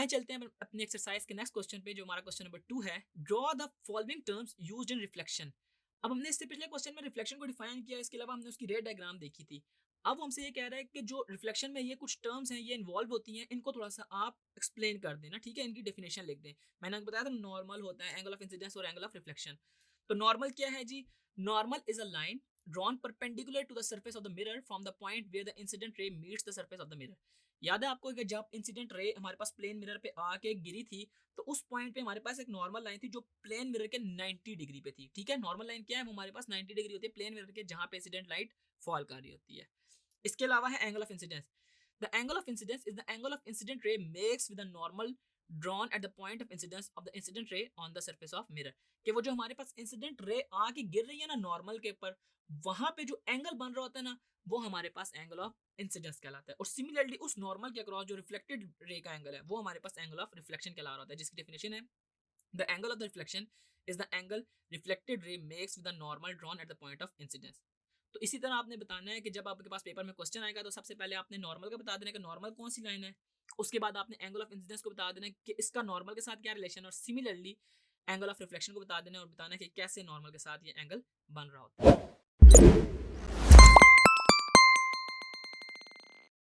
चलते हैं अपनी एक्सरसाइज के नेक्स्ट क्वेश्चन पे, जो हमारा क्वेश्चन नंबर 2 है। Draw the following terms used in reflection. अब हमने इससे पिछले क्वेश्चन में रिफ्लेक्शन को डिफाइन किया, इसके अलावा हमने उसकी रे डायग्राम देखी थी। अब हमसे ये कह रहा है कि जो रिफ्लेक्शन में ये कुछ टर्म्स हैं ये इन्वॉल्व होती हैं, इनको थोड़ा सा आप एक्सप्लेन कर देना, ठीक है, इनकी डेफिनेशन लिख दें। मैंने आपको बताया था नॉर्मल होता है, एंगल ऑफ इंसिडेंस और एंगल ऑफ रिफ्लेक्शन। तो नॉर्मल क्या है जी? Normal is a line drawn perpendicular to the surface of the mirror from the point where the incident ray meets the surface of the mirror। याद है आपको कि जब इंसिडेंट रे हमारे पास प्लेन मिरर पे आके गिरी थी, तो उस पॉइंट पे हमारे पास एक नॉर्मल लाइन थी जो प्लेन मिरर के 90 डिग्री पे थी, ठीक है। नॉर्मल लाइन क्या है? वो हमारे पास 90 डिग्री होती है प्लेन मिरर के, जहां पे इंसिडेंट लाइट फॉल कर रही होती है। इसके अलावा है angle of incidence. The angle of incidence is the angle of incident ray makes with a normal drawn at the point of incidence of the incident ray on the surface of mirror। कि वो जो हमारे पास incident ray आके गिर रही है ना normal के ऊपर, वहां पे जो एंगल बन रहा होता है ना, वो हमारे पास एंगल ऑफ इंसिडेंस कहलाता है। और सिमिलरली उस नॉर्मल के अक्रॉस जो रिफ्लेक्टेड रे का एंगल है, वो हमारे पास एंगल ऑफ रिफ्लेक्शन कहला रहा होता है, जिसकी डेफिनेशन है the angle of the reflection is the angle reflected ray makes with the normal drawn at the point of incidence. तो इसी तरह आपने बताना है कि जब आपके पास पेपर में क्वेश्चन आएगा, तो सबसे पहले आपने नॉर्मल का बता देना कि नॉर्मल कौन सी लाइन है। उसके बाद आपने एंगल ऑफ इंसिडेंस को बता देना कि इसका नॉर्मल के साथ क्या रिलेशन है, और सिमिलरली एंगल ऑफ रिफ्लेक्शन को बता देना और बताना कि कैसे नॉर्मल के साथ ये एंगल बन रहा होता है।